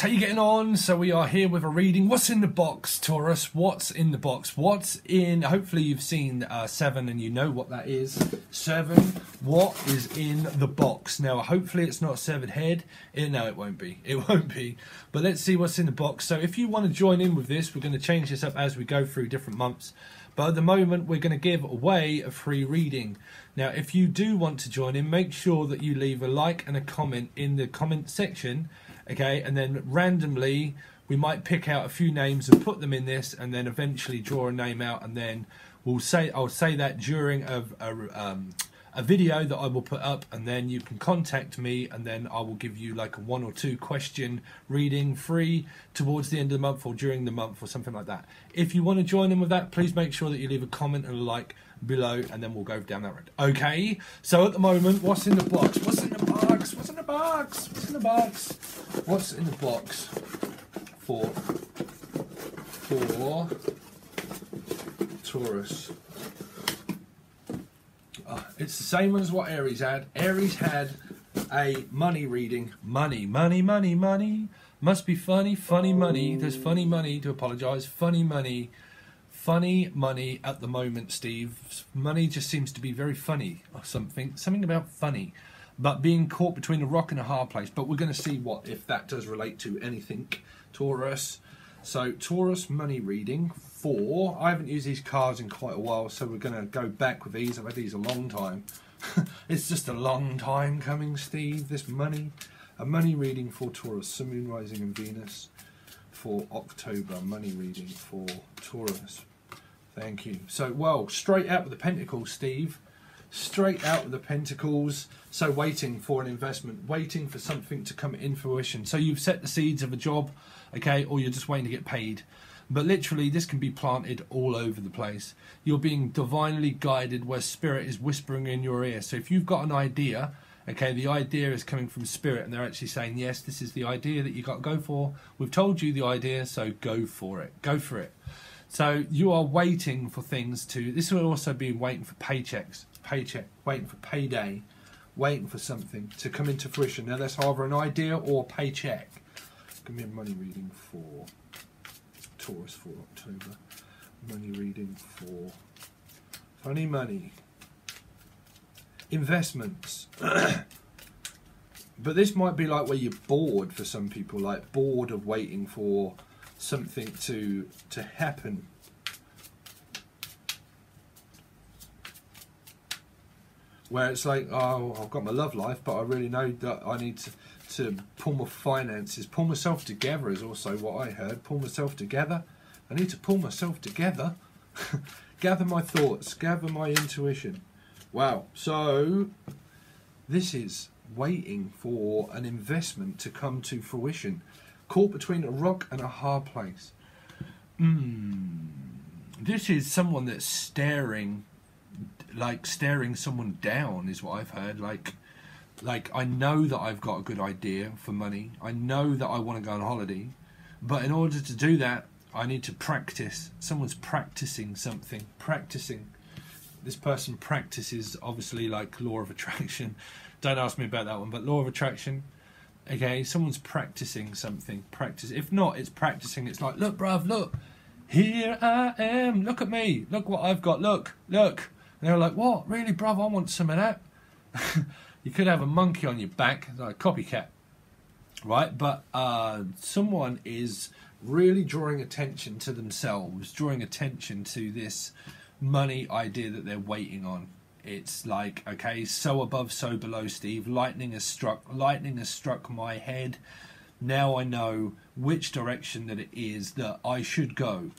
how you getting on? So we are here with a reading. What's in the box, Taurus? What's in the box? What's in... Hopefully you've seen 7 and you know what that is. 7. What is in the box? Now, hopefully it's not a severed head. No, it won't be. It won't be. But let's see what's in the box. So if you want to join in with this, we're going to change this up as we go through different months. But at the moment, we're going to give away a free reading. Now, if you do want to join in, make sure that you leave a like and a comment in the comment section. Okay, and then randomly we might pick out a few names and put them in this, and then eventually draw a name out, and then I'll say that during a video that I will put up, and then you can contact me, and then I will give you like a 1 or 2 question reading free towards the end of the month or during the month or something like that. If you want to join in with that, please make sure that you leave a comment and a like below, and then we'll go down that road. Okay, so at the moment, what's in the box? What's in the box? What's in the box? What's in the box? What's in the box for Taurus? It's the same as what Aries had. Aries had a money reading. Money, money, money, money. Must be funny, funny money. There's funny money, to apologise. Funny money. Funny money at the moment, Steve. Money just seems to be very funny or something. Something about funny. But being caught between a rock and a hard place. But we're going to see if that does relate to anything. Taurus. So, Taurus money reading for... I haven't used these cards in quite a while, so we're going to go back with these. I've had these a long time. It's just a long time coming, Steve, this money. A money reading for Taurus. Sun, Moon, Rising and Venus for October. Money reading for Taurus. Thank you. So, well, straight out with the Pentacles, Steve. Straight out with the Pentacles. So, waiting for an investment. Waiting for something to come in fruition. So, you've set the seeds of a job, okay, or you're just waiting to get paid. But literally, this can be planted all over the place. You're being divinely guided where Spirit is whispering in your ear. So, if you've got an idea... Okay, the idea is coming from Spirit, and they're actually saying, yes, this is the idea that you got to go for. We've told you the idea, so go for it. Go for it. So you are waiting for things to... This will also be waiting for paychecks, waiting for payday, waiting for something to come into fruition. Now, that's either an idea or a paycheck. Give me a money reading for Taurus for October. Money reading for funny money. Investments. But this might be like where you're bored for some people, like bored of waiting for something to happen. Where it's like, oh, I've got my love life, but I really know that I need to pull my finances, pull myself together is also what I heard. Pull myself together. I need to pull myself together. Gather my thoughts, gather my intuition. Wow, so this is waiting for an investment to come to fruition. Caught between a rock and a hard place. This is someone that's staring someone down is what I've heard. Like I know that I've got a good idea for money. I know that I want to go on holiday. But in order to do that, I need to practice. Someone's practicing something. Practicing. This person practices, obviously, like law of attraction. Don't ask me about that one, but law of attraction. Okay, someone's practicing something. Practice. If not, it's practicing. It's like, look, bruv, look. Here I am. Look at me. Look what I've got. Look, look. And they're like, what? Really, bruv? I want some of that. You could have a monkey on your back, like a copycat. Right? But someone is really drawing attention to themselves, drawing attention to this money idea that they're waiting on. It's like, okay, so above, so below, Steve. Lightning has struck my head. Now I know which direction that it is that I should go.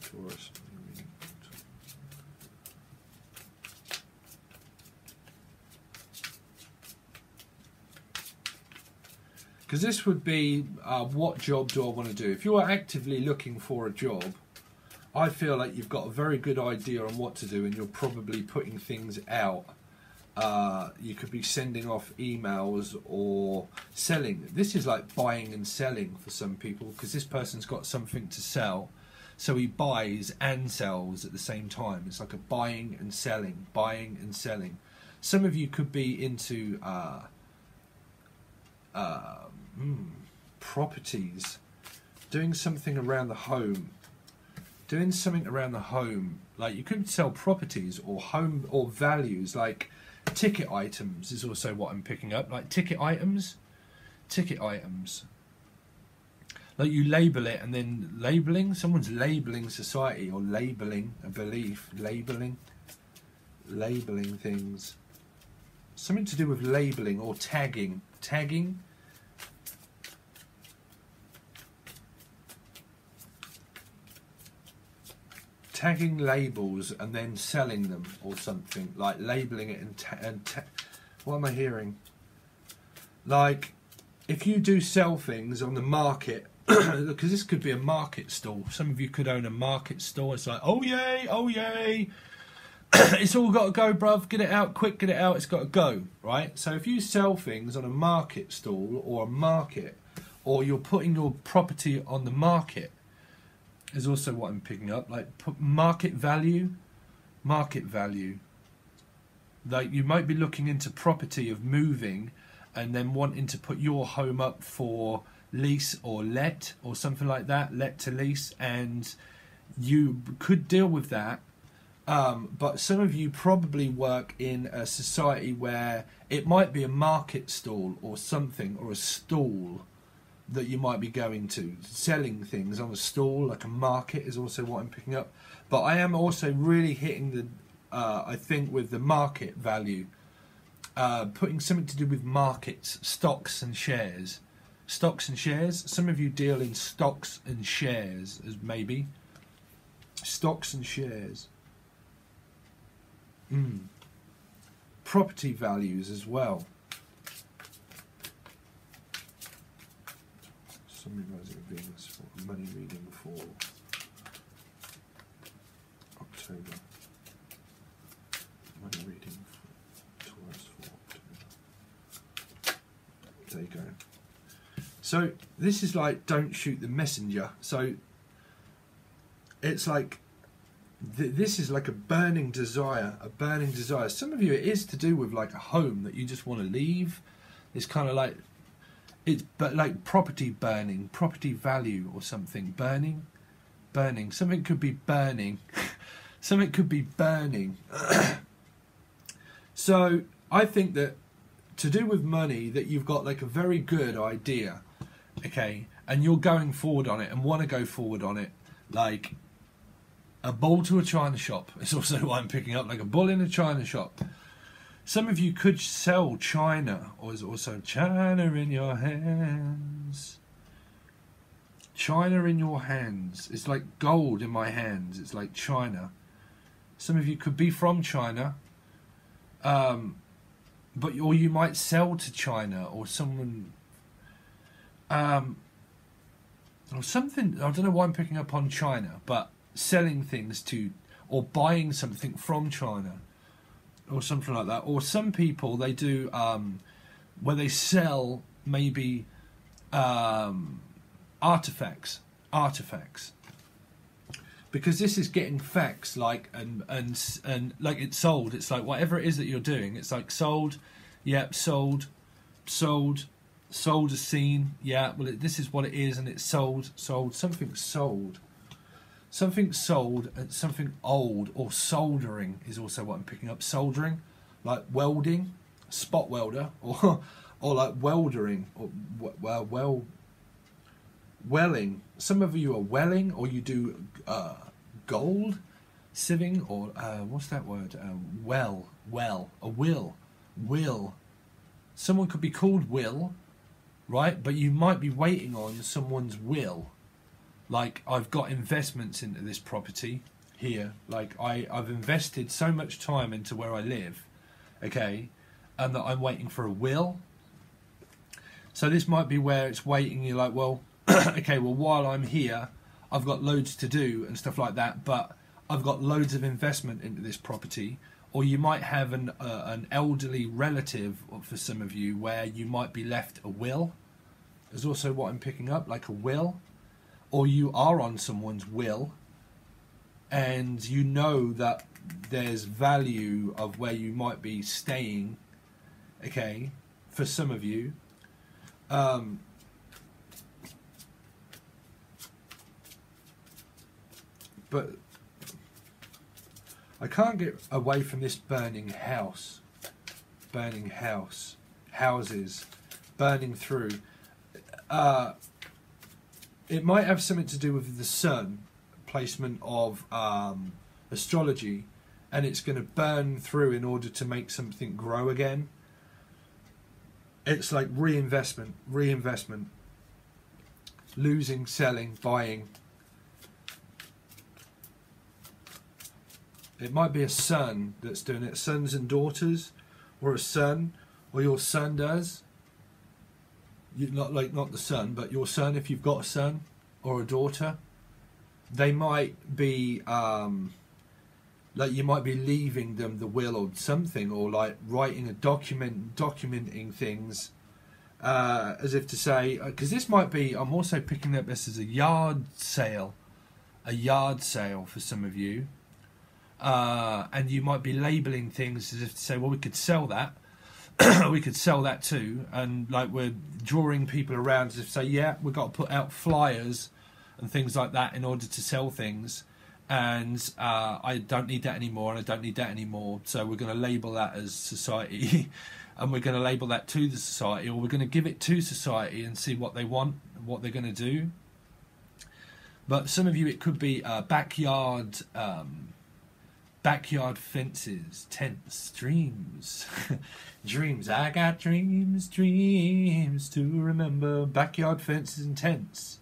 Taurus. Because this would be, what job do I want to do? If you're actively looking for a job, I feel like you've got a very good idea on what to do, and you're probably putting things out. You could be sending off emails or selling. This is like buying and selling for some people, because this person's got something to sell. So he buys and sells at the same time. It's like a buying and selling, buying and selling. Some of you could be into properties, doing something around the home. Doing something around the home, like you could sell properties or home or values, like ticket items is also what I'm picking up, like ticket items. Like you label it, and then labeling, someone's labeling society or labeling a belief, labeling things. Something to do with labeling or tagging. Tagging labels and then selling them or something, like labeling it and what am I hearing? Like if you do sell things on the market, because this could be a market stall. Some of you could own a market stall. It's like, oh yay, it's all got to go, bruv, get it out quick, get it out, it's got to go, right? So if you sell things on a market stall or a market, or you're putting your property on the market, is also what I'm picking up, like market value. Like you might be looking into property of moving and then wanting to put your home up for lease or let or something like that, let to lease, and you could deal with that. But some of you probably work in a society where it might be a market stall or something, or a stall that you might be going to, selling things on a stall, like a market is also what I'm picking up. But I am also really hitting the, I think with the market value, putting something to do with markets, stocks and shares. Stocks and shares, some of you deal in stocks and shares, as maybe. Stocks and shares. Property values as well. Summarising Venus for money reading for October. Money reading for Taurus for October. There you go. So this is like don't shoot the messenger. So it's like this is like a burning desire. Some of you it is to do with like a home that you just want to leave. It's kind of like but like property burning, property value or something. Burning. Something could be burning. Something could be burning. So I think that to do with money, that you've got like a very good idea, okay, and you're going forward on it and want to go forward on it, like a bull to a china shop. It's also what I'm picking up, like a bull in a china shop. Some of you could sell china, or is also china in your hands. China in your hands. It's like gold in my hands. It's like china. Some of you could be from China, but or you might sell to China, or someone, or something. I don't know why I'm picking up on China, but selling things to, or buying something from China, or something like that. Or some people, they do where they sell maybe artifacts, because this is getting facts, like and like it's sold. It's like whatever it is that you're doing, it's like sold, yep, sold as seen, yeah, well this is what it is, and it's sold, something sold, and something old. Or soldering is also what I'm picking up. Soldering, like welding, spot welder, or like weldering, or welling. Some of you are welling, or you do gold sieving, or what's that word? A will. Someone could be called Will, right? But you might be waiting on someone's will. Like, I've got investments into this property here. Like, I've invested so much time into where I live, okay, and that I'm waiting for a will. So this might be where it's waiting. You're like, well, okay, well, while I'm here, I've got loads to do and stuff like that, but I've got loads of investment into this property. Or you might have an elderly relative, for some of you, where you might be left a will. There's also what I'm picking up, like a will. Or you are on someone's will, and you know that there's value of where you might be staying, okay, for some of you. But I can't get away from this burning house. Burning house. Houses. Burning through. It might have something to do with the sun. Placement of astrology. And it's going to burn through in order to make something grow again. It's like reinvestment. Reinvestment. Losing, selling, buying. It might be a son that's doing it, sons and daughters, or a son, or your son does. Not the son, but your son, if you've got a son or a daughter. They might be, like you might be leaving them the will or something, or like writing a documenting things, as if to say, because this might be, I'm also picking up this as a yard sale for some of you. And you might be labelling things as if to say, well, we could sell that. We could sell that too. And like we're drawing people around as if to say, yeah, we've got to put out flyers and things like that in order to sell things. And I don't need that anymore, and I don't need that anymore. So we're going to label that as society. And we're going to label that to the society, or we're going to give it to society and see what they want, what they're going to do. But some of you, it could be backyard fences, tents, dreams. Dreams. I got dreams to remember. Backyard fences and tents.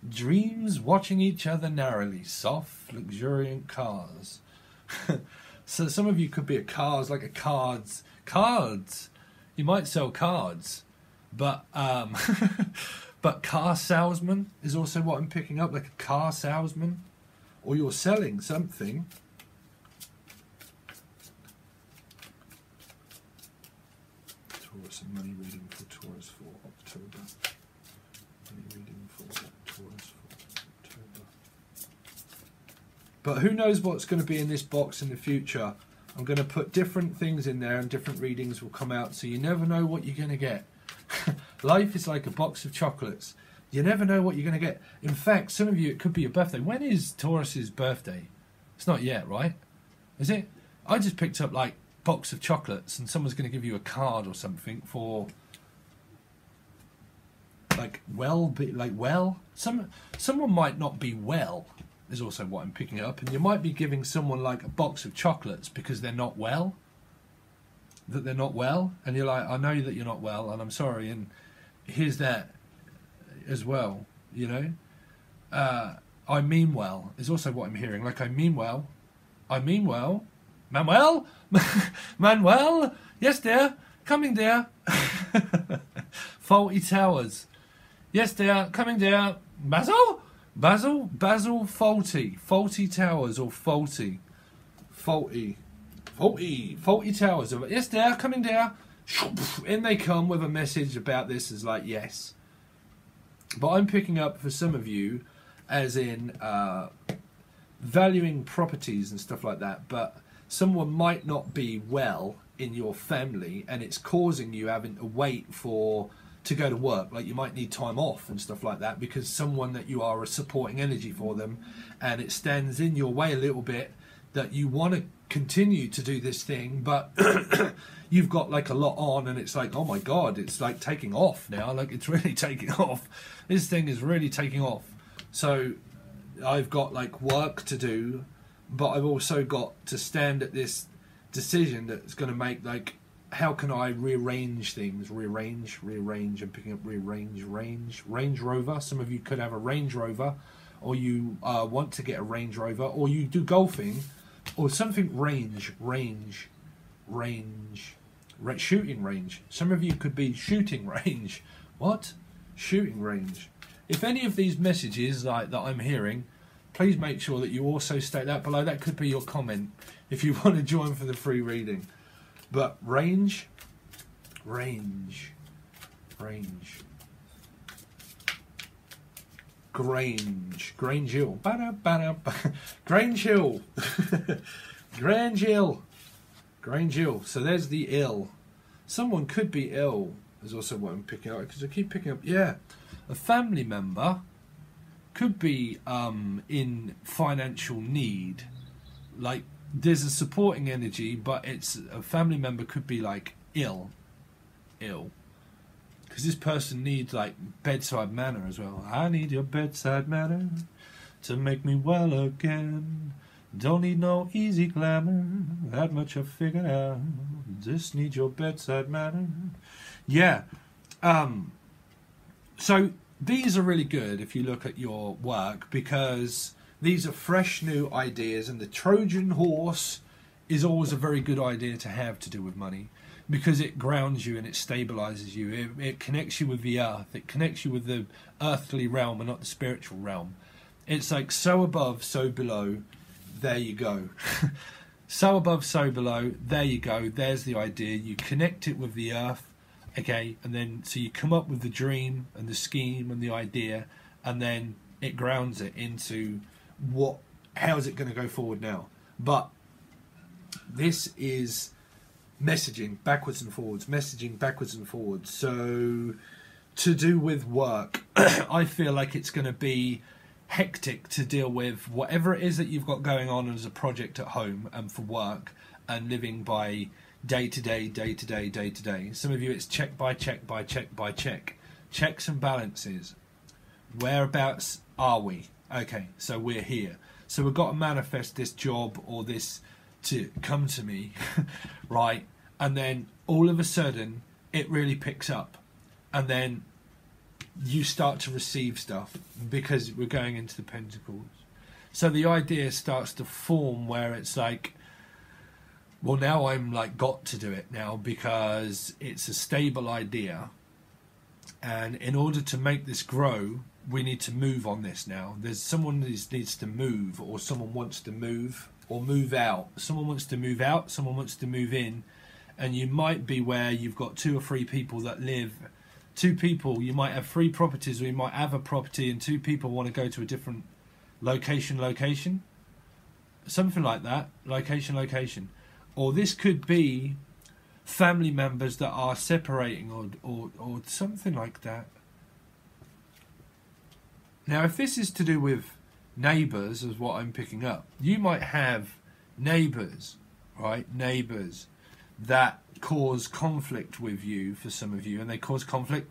Dreams watching each other narrowly. Soft, luxuriant cars. So some of you could be a cars, like a cards. Cards. You might sell cards. But but car salesman is also what I'm picking up, like a car salesman. Or you're selling something. Taurus, and money reading for Taurus for October. Money reading for Taurus for October. But who knows what's going to be in this box in the future. I'm going to put different things in there and different readings will come out, so you never know what you're going to get. Life is like a box of chocolates. You never know what you're going to get. In fact, some of you, it could be your birthday. When is Taurus's birthday? It's not yet, right? Is it? I just picked up like box of chocolates and someone's going to give you a card or something for like someone might not be well is also what I'm picking up, and you might be giving someone like a box of chocolates because they're not well, and you're like, I know that you're not well and I'm sorry, and here's that as well, you know. I mean well is also what I'm hearing, like I mean well, Manuel, Manuel, yes dear, coming dear. Faulty towers, yes dear, coming dear. Basil, faulty towers, or faulty towers. Yes dear, coming dear. In they come with a message about this as like, yes. But I'm picking up for some of you as in valuing properties and stuff like that, but someone might not be well in your family and it's causing you having to wait to go to work. Like you might need time off and stuff like that because someone that you are a supporting energy for them, and it stands in your way a little bit that you want to continue to do this thing, but you've got like a lot on and it's like, oh my God, it's like taking off now. Like it's really taking off. This thing is really taking off. So I've got like work to do, but I've also got to stand at this decision that's going to make like, how can I rearrange things? Rearrange. I'm picking up Range Rover. Some of you could have a Range Rover, or you want to get a Range Rover, or you do golfing, or something shooting range. Some of you could be shooting range. What? Shooting range. If any of these messages like that I'm hearing, please make sure that you also state that below. That could be your comment if you want to join for the free reading. But Grange Hill. Grange Hill. Grange ill. Grange ill. So there's the ill. Someone could be ill. Is also what I'm picking up, because I keep picking up. Yeah, a family member could be in financial need. Like there's a supporting energy, but it's a family member could be like ill, because this person needs like bedside manner as well. I need your bedside manner to make me well again. Don't need no easy glamour, that much I've figured out. Just need your bedside manner. Yeah. So these are really good if you look at your work, because these are fresh new ideas, and the Trojan horse is always a very good idea to have to do with money, because it grounds you and it stabilizes you. It connects you with the earth. It connects you with the earthly realm and not the spiritual realm. It's like so above, so below. There you go. So above, so below. There you go. There's the idea. You connect it with the earth. Okay, and then so you come up with the dream and the scheme and the idea, and then it grounds it into how is it going to go forward now. But this is messaging backwards and forwards, messaging backwards and forwards. So to do with work, I feel like it's going to be hectic to deal with whatever it is that you've got going on as a project at home and for work and living by day to day, day to day, day to day. Some of you it's check by check by check by check. Checks and balances. Whereabouts are we? Okay, so we're here. So we've got to manifest this job or this to come to me, right? And then all of a sudden it really picks up. And then you start to receive stuff because we're going into the Pentacles. So the idea starts to form where it's like, well, now I'm like got to do it now because it's a stable idea. And in order to make this grow, we need to move on this now. There's someone who needs to move, or someone wants to move or move out. Someone wants to move out, someone wants to move in. And you might be where you've got 2 or 3 people that live. 2 people, you might have 3 properties, or you might have a property and 2 people want to go to a different location. Something like that. Location. Or this could be family members that are separating or something like that. Now, if this is to do with neighbours, is what I'm picking up, you might have neighbours, right? Neighbours that cause conflict with you, for some of you, and they cause conflict,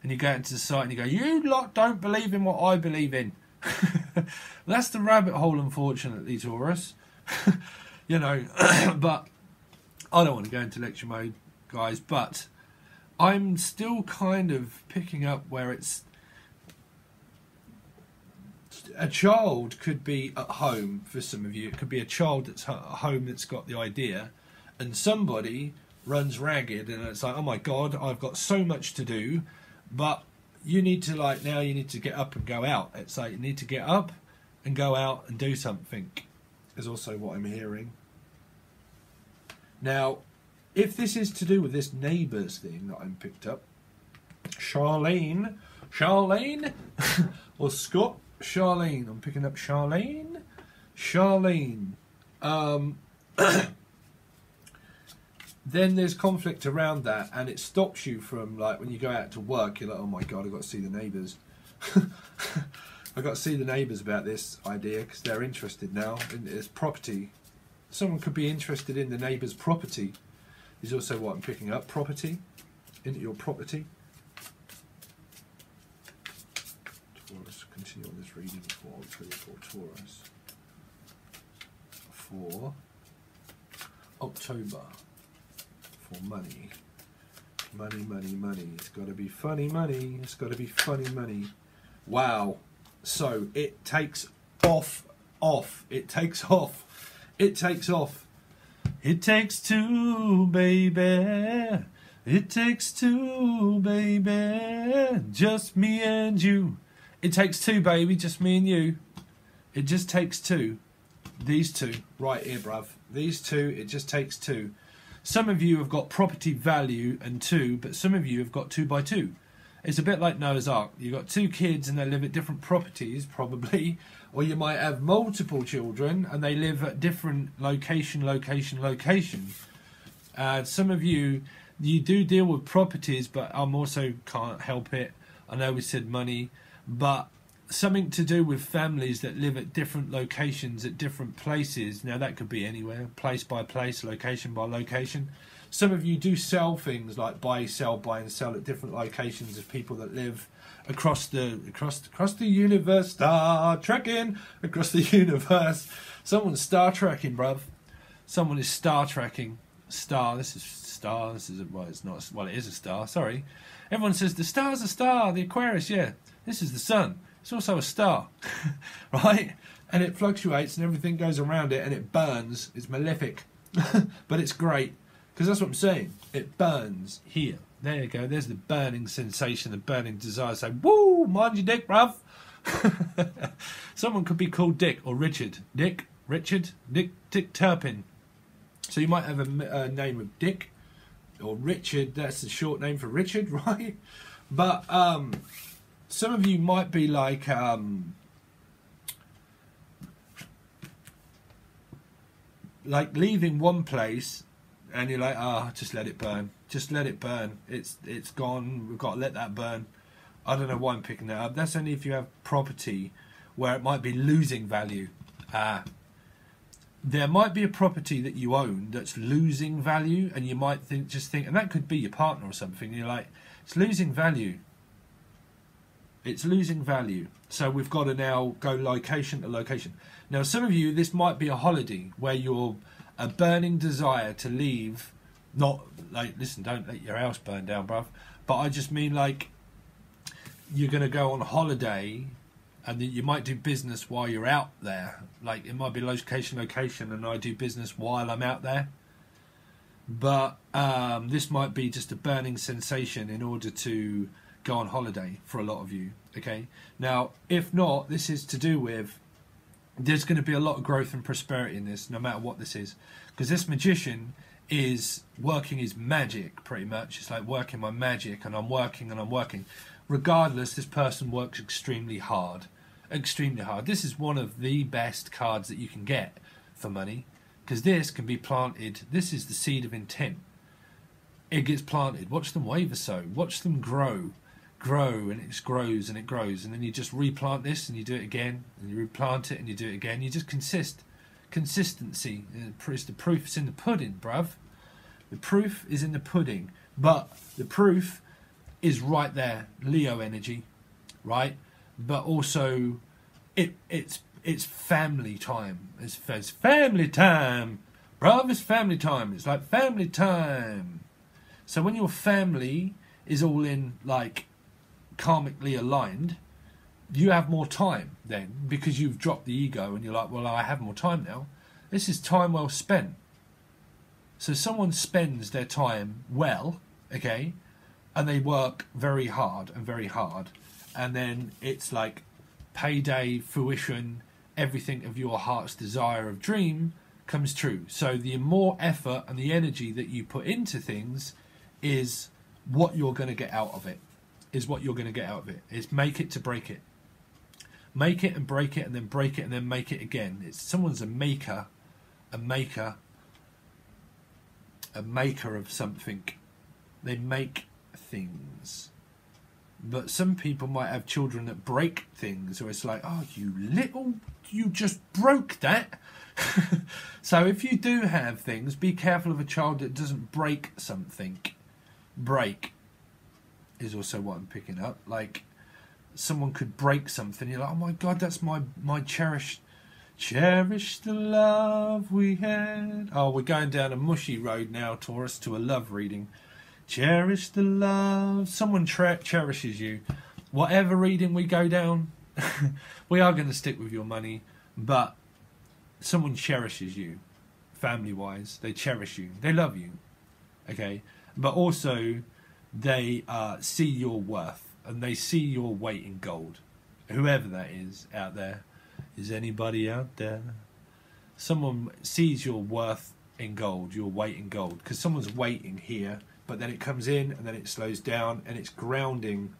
and you go into the site and you go, you lot don't believe in what I believe in. That's the rabbit hole, unfortunately, Taurus. You know, but I don't want to go into lecture mode, guys, but I'm still kind of picking up where it's a child could be at home for some of you. It could be a child that's at home that's got the idea, and somebody runs ragged, and it's like, oh my God, I've got so much to do, but you need to now you need to get up and go out. It's like you need to get up and go out and do something, is also what I'm hearing. Now, if this is to do with this neighbours thing that I'm picked up, Charlene, or Scott, Charlene, I'm picking up Charlene. Then there's conflict around that, and it stops you from, like, when you go out to work, you're like, oh my God, I've got to see the neighbours. I've got to see the neighbours about this idea because they're interested now in this property. Someone could be interested in the neighbour's property, is also what I'm picking up. Property, into your property. Taurus, continue on this reading for Taurus. For October. For money. Money. It's got to be funny money. It's got to be funny money. Wow. So it takes off. It takes off. It takes off. It takes 2, baby. It takes 2, baby. Just me and you. It takes 2, baby. Just me and you. It just takes 2. These 2. Right here, bruv. These 2. It just takes 2. Some of you have got property value and 2, but some of you have got 2 by 2. It's a bit like Noah's Ark. You've got 2 kids and they live at different properties, probably. Or you might have multiple children and they live at different location. Some of you do deal with properties, but I'm also can't help it. I know we said money, but something to do with families that live at different locations at different places. Now that could be anywhere, place by place, location by location. Some of you do sell things like buy and sell at different locations of people that live across the universe. Star trekking across the universe. Someone's star trekking, bruv. Someone is star trekking. Star. This is star. This is well. It's not. Well, it is a star. Sorry. Everyone says the star's a star. The Aquarius. Yeah. This is the sun. It's also a star, right? And it fluctuates and everything goes around it and it burns. It's malefic, but it's great. Because that's what I'm saying. It burns here. There you go. There's the burning sensation, the burning desire. So, woo, mind your dick, bruv. Someone could be called Dick or Richard. Dick, Richard, Dick Turpin. So you might have a name of Dick or Richard. That's the short name for Richard, right? But some of you might be like... like leaving one place... and you're like, just let it burn. Just let it burn. It's gone. We've got to let that burn. I don't know why I'm picking that up. That's only if you have property where it might be losing value. There might be a property that you own that's losing value, and you might just think, and that could be your partner or something. And you're like, it's losing value. It's losing value. So we've got to now go location to location. Now, some of you, this might be a holiday where you're a burning desire to leave, not like, listen, don't let your house burn down, bruv, but I just mean like you're going to go on holiday and then you might do business while you're out there. Like it might be location, and I do business while I'm out there. But this might be just a burning sensation in order to go on holiday for a lot of you, okay? Now, if not, this is to do with there's going to be a lot of growth and prosperity in this, no matter what this is. Because this magician is working his magic, pretty much. It's like working my magic, and I'm working and I'm working. Regardless, this person works extremely hard. Extremely hard. This is one of the best cards that you can get for money. Because this can be planted. This is the seed of intent. It gets planted. Watch them waver sow. Watch them grow. And it grows and it grows, and then you just replant this and you do it again, and you replant it and you do it again. You just consistency. The proof is in the pudding, bruv. The proof is in the pudding, but the proof is right there. Leo energy, right? But also it's family time. It's family time, bruv. It's family time. It's like family time. So when your family is all in like karmically aligned, you have more time then, because you've dropped the ego and you're like, well, I have more time now. This is time well spent. So someone spends their time well, okay, and they work very hard, and then it's like payday, fruition, everything of your heart's desire of dream comes true. So the more effort and the energy that you put into things is what you're going to get out of it. It's make it to break it. Make it and break it, and then break it and then make it again. It's someone's a maker of something. They make things. But some people might have children that break things, or it's like, oh, you just broke that. So if you do have things, be careful of a child that doesn't break something. Break is also what I'm picking up. Like someone could break something, you're like, oh my god, that's my cherished the love we had. Oh, we're going down a mushy road now, Taurus, to a love reading. Cherish the love. Someone cherishes you. Whatever reading we go down, we are going to stick with your money, but someone cherishes you, family wise. They cherish you, they love you, okay? But also they see your worth, and they see your weight in gold. Whoever that is out there. Is anybody out there? Someone sees your worth in gold, your weight in gold. Because someone's waiting here, but then it comes in, and then it slows down, and it's grounding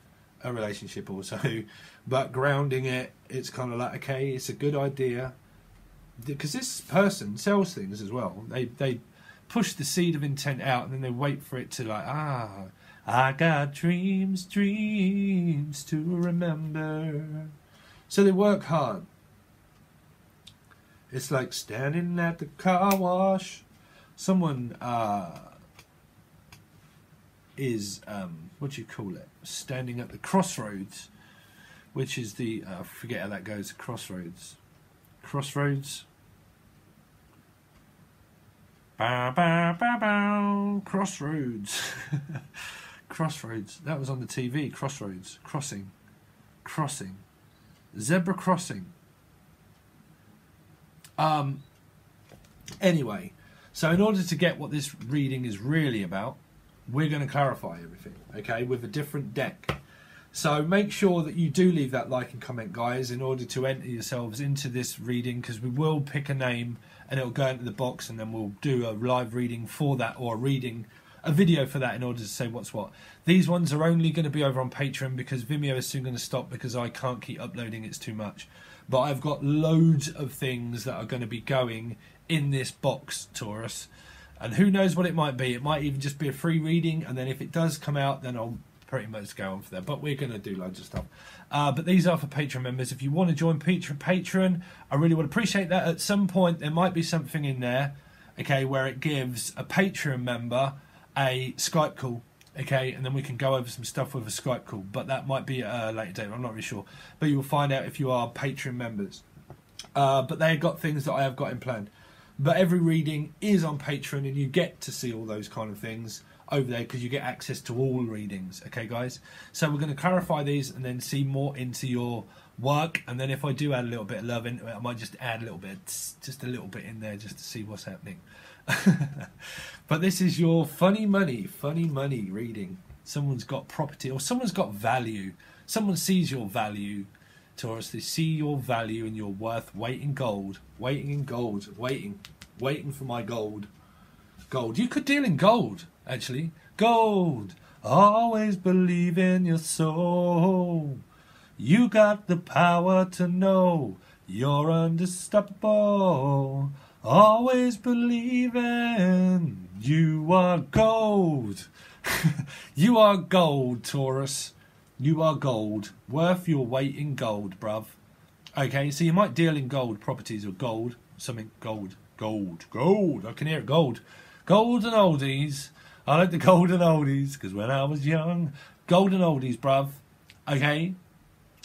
a relationship also, but grounding it, it's kind of like, okay, it's a good idea, because this person sells things as well. They push the seed of intent out, and then they wait for it to like, I got dreams to remember. So they work hard. It's like standing at the car wash. Someone is, what do you call it? Standing at the crossroads, which is the, I forget how that goes, crossroads. Crossroads. Bow, bow, bow, bow. Crossroads. Crossroads. That was on the TV. Crossroads. Crossing. Crossing. Zebra crossing. Anyway, so in order to get what this reading is really about, we're going to clarify everything, okay, with a different deck. So make sure that you do leave that like and comment, guys, in order to enter yourselves into this reading, because we will pick a name and it'll go into the box, and then we'll do a live reading for that, or a video for that, in order to say what's what. These ones are only going to be over on Patreon, because Vimeo is soon going to stop because I can't keep uploading, it's too much. But I've got loads of things that are going to be going in this box, Taurus. And who knows what it might be. It might even just be a free reading, and then if it does come out, then I'll pretty much go on for that. But we're going to do loads of stuff. But these are for Patreon members. If you want to join Patreon, I really would appreciate that. At some point, there might be something in there, okay, where it gives a Patreon member a Skype call, okay, and then we can go over some stuff with a Skype call. But that might be at a later date. I'm not really sure. But you'll find out if you are Patreon members. But they've got things that I have got in plan. But every reading is on Patreon, and you get to see all those kind of things over there, because you get access to all readings, okay, guys? So we're going to clarify these and then see more into your work, and then if I do add a little bit of love into it, I might just add a little bit, just a little bit in there, just to see what's happening. But this is your funny money reading. Someone's got property, or someone's got value. Someone sees your value, Taurus. They see your value and your worth. Waiting in gold, waiting for my gold. Gold. You could deal in gold, actually. Gold. Always believe in your soul. You got the power to know you're unstoppable. Always believe in you are gold. You are gold, Taurus. You are gold. Worth your weight in gold, bruv. Okay, so you might deal in gold properties, or gold. Something gold. Gold. I can hear it. Gold. Golden oldies. I like the golden oldies, because when I was young. Golden oldies, bruv. Okay?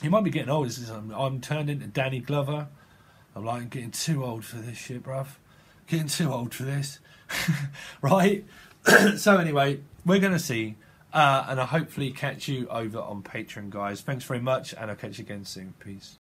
You might be getting old. I'm turned into Danny Glover. I'm like, getting too old for this shit, bruv. Getting too old for this. Right? So anyway, we're going to see. And I'll hopefully catch you over on Patreon, guys. Thanks very much, and I'll catch you again soon. Peace.